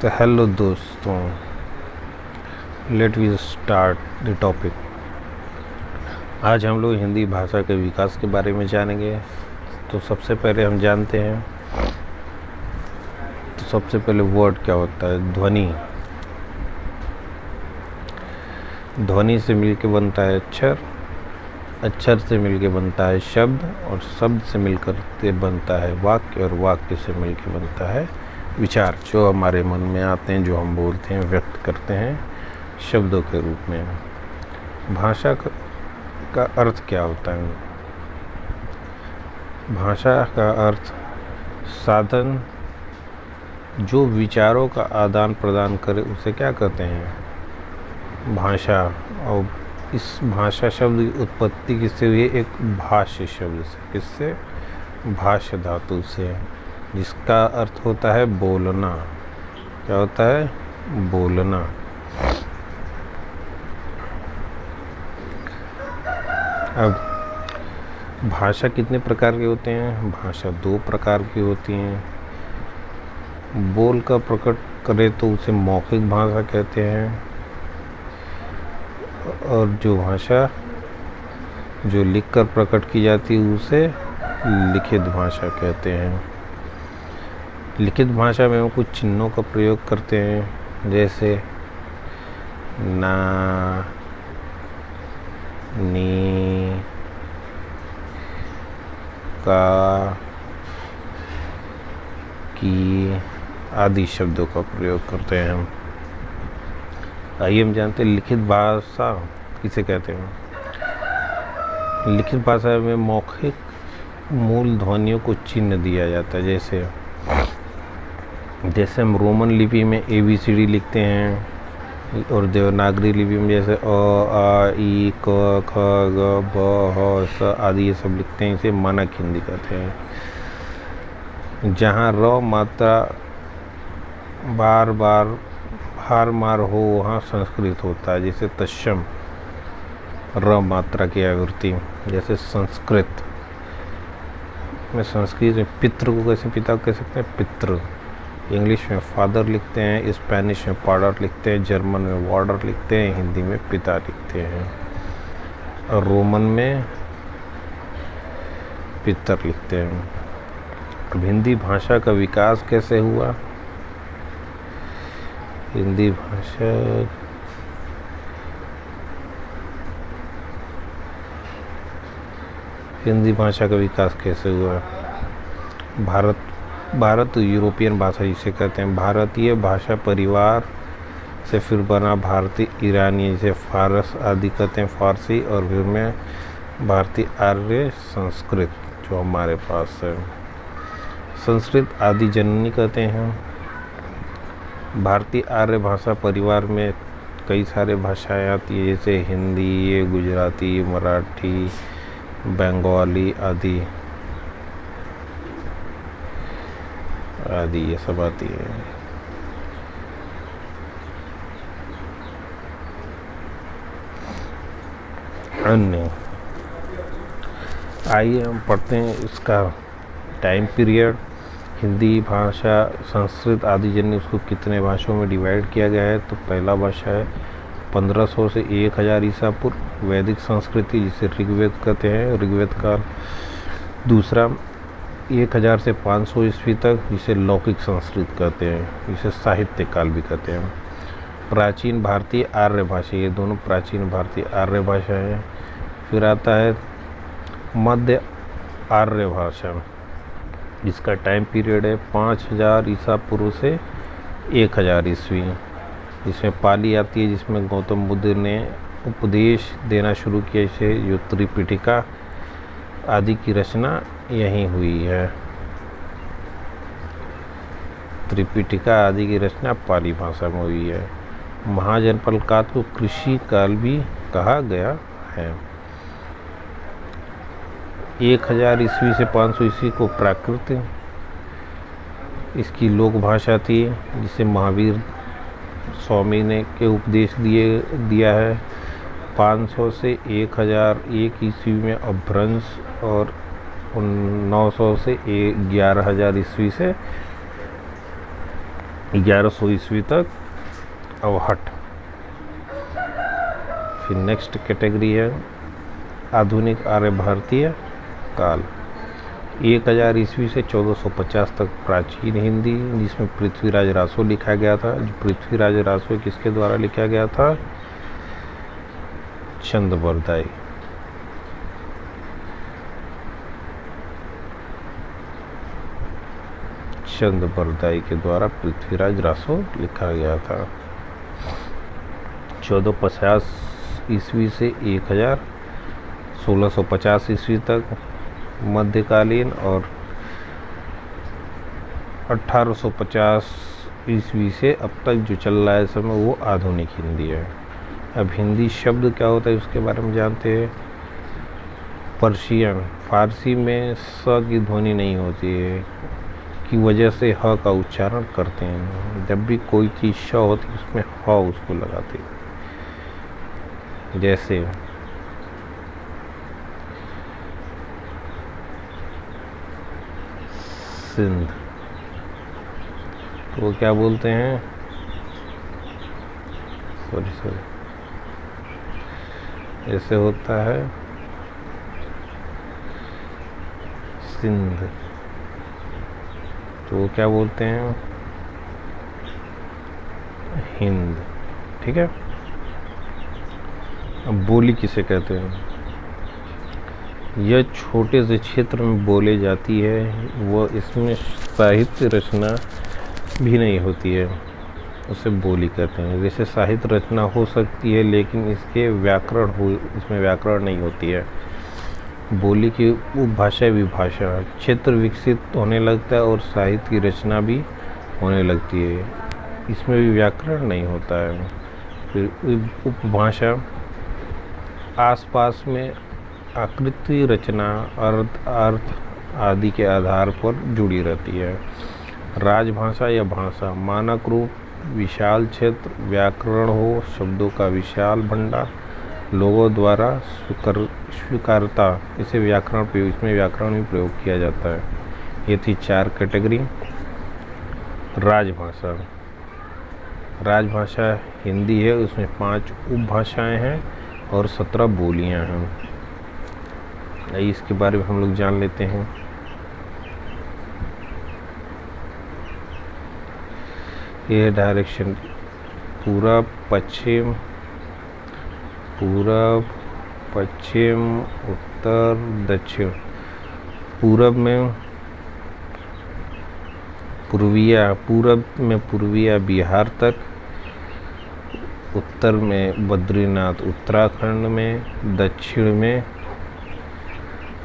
तो हेलो दोस्तों, let we start the topic. आज हम लोग हिंदी भाषा के विकास के बारे में जानेंगे। तो सबसे पहले हम जानते हैं, तो सबसे पहले वर्ड क्या होता है? ध्वनि। ध्वनि से मिलके बनता है अक्षर, अक्षर से मिलके बनता है शब्द, और शब्द से मिलकर के बनता है वाक्य, और वाक्य से मिलके बनता है विचार, जो हमारे मन में आते हैं, जो हम बोलते हैं, व्यक्त करते हैं शब्दों के रूप में। भाषा का अर्थ क्या होता है? भाषा का अर्थ साधन जो विचारों का आदान प्रदान करे उसे क्या कहते हैं? भाषा। और इस भाषा शब्द की उत्पत्ति किससे हुई? एक भाष्य शब्द से। किससे? भाष्य धातु से, जिसका अर्थ होता है बोलना। क्या होता है? बोलना। अब भाषा कितने प्रकार के होते हैं? भाषा 2 प्रकार की होती हैं। बोल कर प्रकट करे तो उसे मौखिक भाषा कहते हैं, और जो भाषा जो लिखकर प्रकट की जाती है उसे लिखित भाषा कहते हैं। लिखित भाषा में हम कुछ चिन्हों का प्रयोग करते हैं, जैसे ना, नी, का, की आदि शब्दों का प्रयोग करते हैं हम। आइए हम जानते हैं लिखित भाषा किसे कहते हैं। लिखित भाषा में मौखिक मूल ध्वनियों को चिन्ह दिया जाता है। जैसे हम रोमन लिपि में ABCD लिखते हैं, और देवनागरी लिपि में जैसे अ, आ, ई, क, ख, ग, ब, ह, स आदि ये सब लिखते हैं। इसे मानक हिंदी कहते हैं। जहाँ र मात्रा बार बार हार मार हो वहाँ संस्कृत होता है। जैसे तस्म र मात्रा की आवृत्ति, जैसे संस्कृत में। संस्कृत में पितृ को कैसे पिता कह सकते हैं? पितृ। इंग्लिश में फादर लिखते हैं, स्पेनिश में पाडर लिखते हैं, जर्मन में वार्डर लिखते हैं, हिंदी में पिता लिखते हैं, और रोमन में पितर लिखते हैं। अब हिंदी भाषा का विकास कैसे हुआ? हिंदी भाषा का विकास कैसे हुआ? भारत यूरोपियन भाषा जिसे कहते हैं। भारतीय भाषा परिवार से फिर बना भारतीय ईरानी, जिसे फारस आदि कहते हैं, फारसी, और फिर में भारतीय आर्य संस्कृत जो हमारे पास है। संस्कृत आदि जननी कहते हैं। भारतीय आर्य भाषा परिवार में कई सारे भाषाएं आती है, जैसे हिंदी, गुजराती, मराठी, बंगाली आदि ये सब आती है। अन्य आइए हम पढ़ते हैं इसका टाइम पीरियड। हिंदी भाषा संस्कृत आदि जन्य उसको कितने भाषाओं में डिवाइड किया गया है? तो पहला भाषा है 1500 से 1000 ईसा पूर्व वैदिक संस्कृति, जिसे ऋग्वेद कहते हैं, ऋग्वेद काल। दूसरा 1000 से 500 ईस्वी तक, जिसे लौकिक संस्कृत कहते हैं, जिसे साहित्य काल भी कहते हैं। प्राचीन भारतीय आर्य भाषा, ये दोनों प्राचीन भारतीय आर्य भाषा है। फिर आता है मध्य आर्य भाषा, जिसका टाइम पीरियड है 5000 ईसा पूर्व से 1000 ईस्वी। इसमें पाली आती है, जिसमें गौतम बुद्ध ने उपदेश देना शुरू किया। इसे जो त्रिपिटिका आदि की रचना यहीं हुई है। त्रिपिटिका आदि की रचना पाली भाषा में हुई है। महाजनपद काल को कृषि काल भी कहा गया है। 1000 ईस्वी से 500 ईस्वी को प्राकृत इसकी लोक भाषा थी, जिसे महावीर स्वामी ने के उपदेश दिया है। 500 से 1001 ईस्वी में अपभ्रंश, और 900 से 11000 ईस्वी से 1100 ईस्वी तक अवहट। फिर नेक्स्ट कैटेगरी है आधुनिक आर्य भारतीय काल, 1000 ईस्वी से 1450 तक प्राचीन हिंदी, जिसमें पृथ्वीराज रासो लिखा गया था। जो पृथ्वीराज रासो किसके द्वारा लिखा गया था? चंद्रबरदाई। चंद्रबरदाई के द्वारा पृथ्वीराज रासो लिखा गया था। 1450 ईस्वी से 1650 ईस्वी तक मध्यकालीन, और 1850 ईस्वी से अब तक जो चल रहा है समय वो आधुनिक हिंदी है। अब हिंदी शब्द क्या होता है उसके बारे में जानते हैं। पर्शियन, फारसी में स की ध्वनि नहीं होती है की वजह से ह का उच्चारण करते हैं। जब भी कोई चीज़ श होती है उसमें ह उसको लगाते हैं। जैसे सिंध, तो वो क्या बोलते हैं? सॉरी ऐसे होता है सिंध, तो वो क्या बोलते हैं? हिंद। ठीक है। अब बोली किसे कहते हैं? यह छोटे से क्षेत्र में बोले जाती है, वह इसमें साहित्य रचना भी नहीं होती है, उसे बोली कहते हैं। जैसे साहित्य रचना हो सकती है लेकिन इसमें व्याकरण नहीं होती है। बोली की उपभाषा विभाषा, क्षेत्र विकसित होने लगता है और साहित्य की रचना भी होने लगती है, इसमें भी व्याकरण नहीं होता है। फिर उपभाषा आसपास में आकृति रचना अर्थ आदि के आधार पर जुड़ी रहती है। राजभाषा या भाषा मानक रूप, विशाल क्षेत्र, व्याकरण हो, शब्दों का विशाल भंडार, लोगों द्वारा स्वीकारता, इसमें व्याकरण भी प्रयोग किया जाता है। ये थी 4 कैटेगरी। राजभाषा हिंदी है, उसमें 5 उपभाषाएं हैं और 17 बोलियां हैं। इसके बारे में हम लोग जान लेते हैं। ये डायरेक्शन पूरब, पश्चिम, उत्तर, दक्षिण। पूरब में पूर्विया बिहार तक, उत्तर में बद्रीनाथ उत्तराखंड में, दक्षिण में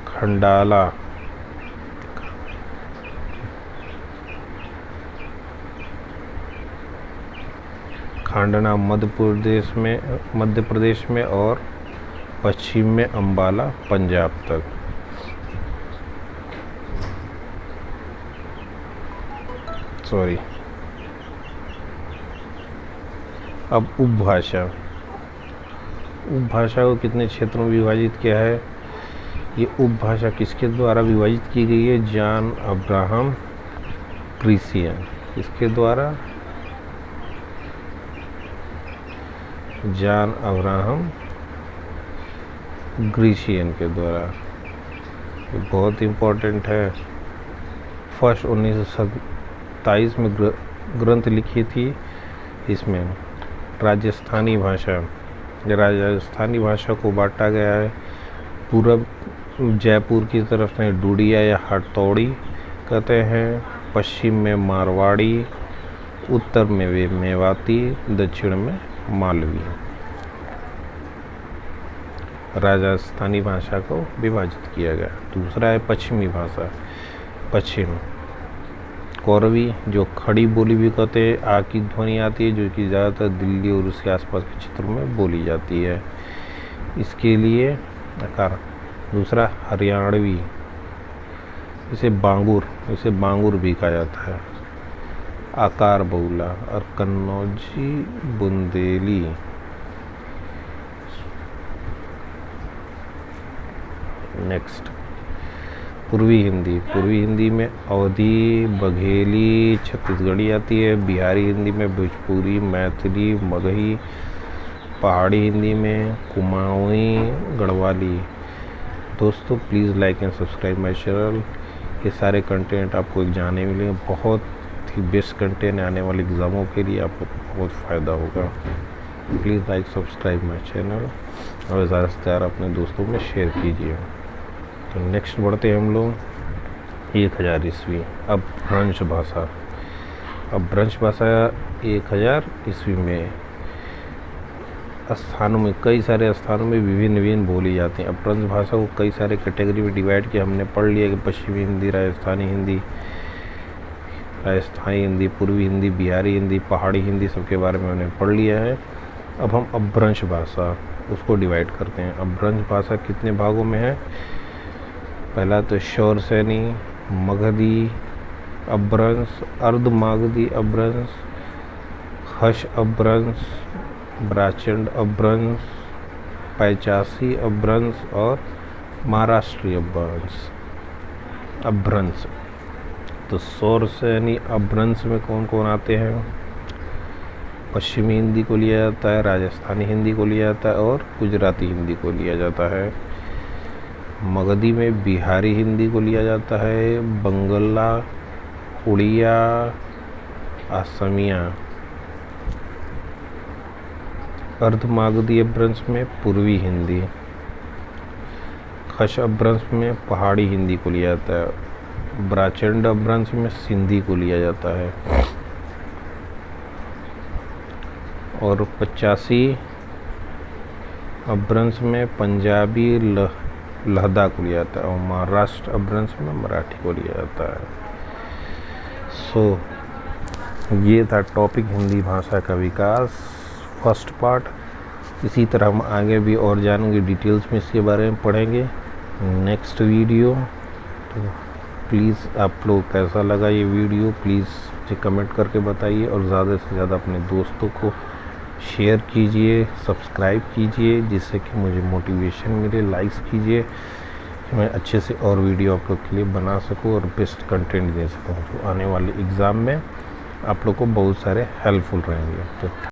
खंडाला खांडना मध्य प्रदेश में, और पश्चिम में अंबाला पंजाब तक। अब उपभाषा को कितने क्षेत्रों में विभाजित किया है? ये उपभाषा किसके द्वारा विभाजित की गई है? John Abraham Grecian. किसके द्वारा? जॉन अब्राहम ग्रीशियन के द्वारा। ये बहुत इम्पोर्टेंट है। फर्स्ट 1927 में ग्रंथ लिखी थी। इसमें राजस्थानी भाषा को बांटा गया है। पूरब जयपुर की तरफ में डुडिया या हथौड़ी कहते हैं, पश्चिम में मारवाड़ी, उत्तर में वे मेवाती, दक्षिण में मालवी। राजस्थानी भाषा को विभाजित किया गया। दूसरा है पश्चिमी भाषा। पश्चिम कौरवी, जो खड़ी बोली भी कहते हैं, आ की ध्वनि आती है, जो कि ज़्यादातर दिल्ली और उसके आसपास के क्षेत्रों में बोली जाती है। इसके लिए आकार। दूसरा हरियाणवी, इसे बांगुर भी कहा जाता है, आकार बहुला। और कन्नौजी बुंदेली। नेक्स्ट पूर्वी हिंदी में अवधी, बघेली, छत्तीसगढ़ी आती है। बिहारी हिंदी में भोजपुरी, मैथिली, मगही। पहाड़ी हिंदी में कुमाऊनी, गढ़वाली। दोस्तों please like and subscribe my channel. ये सारे कंटेंट आपको जाने मिलेंगे, बहुत ही बेस्ट कंटेंट आने वाले एग्ज़ामों के लिए आपको बहुत फ़ायदा होगा। Please like subscribe my channel और ज़्यादा से ज़्यादा अपने दोस्तों में शेयर कीजिए। तो नेक्स्ट बढ़ते हैं हम लोग 1000 ईस्वी। अब ब्रज भाषा। अब ब्रज भाषा 1000 ईस्वी में स्थानों में, कई सारे स्थानों में विभिन्न बोली जाती हैं। अब ब्रज भाषा को कई सारे कैटेगरी में डिवाइड किया हमने, पढ़ लिया कि पश्चिमी हिंदी, राजस्थानी हिंदी, पूर्वी हिंदी, बिहारी हिंदी, पहाड़ी हिंदी, सबके बारे में हमने पढ़ लिया है। अब हम अपभ्रंश भाषा उसको डिवाइड करते हैं। अपभ्रंश भाषा कितने भागों में है? पहला तो शौरसेनी, मगधी अपभ्रंश, अर्धमागधी अपभ्रंश, हश अपभ्रंश, ब्राचंड अपभ्रंश, पैचासी अपभ्रंश और महाराष्ट्रीय अपभ्रंश। तो शौरसेनी अपभ्रंश में कौन कौन आते हैं? पश्चिमी हिंदी को लिया जाता है, राजस्थानी हिंदी को लिया जाता है और गुजराती हिंदी को लिया जाता है। मगधी में बिहारी हिंदी को लिया जाता है, बंगला, उड़िया, असमिया। अर्धमागधी अपभ्रंश में पूर्वी हिंदी। खश अपभ्रंश में पहाड़ी हिंदी को लिया जाता है। ब्राचंड अपभ्रंश में सिंधी को लिया जाता है। और 85 अपभ्रंश में पंजाबी लहदा को लिया जाता है और महाराष्ट्र अपभ्रंश में मराठी को लिया जाता है। ये था टॉपिक हिंदी भाषा का विकास, फर्स्ट पार्ट। इसी तरह हम आगे भी और जानेंगे, डिटेल्स में इसके बारे में पढ़ेंगे नेक्स्ट वीडियो। तो प्लीज़ आप लोग कैसा लगा ये वीडियो, प्लीज़ मुझे कमेंट करके बताइए और ज़्यादा से ज़्यादा अपने दोस्तों को शेयर कीजिए, सब्सक्राइब कीजिए, जिससे कि मुझे मोटिवेशन मिले। लाइक्स कीजिए कि मैं अच्छे से और वीडियो आप लोग के लिए बना सकूं और बेस्ट कंटेंट दे सकूं, जो आने वाले एग्ज़ाम में आप लोग को बहुत सारे हेल्पफुल रहेंगे। तो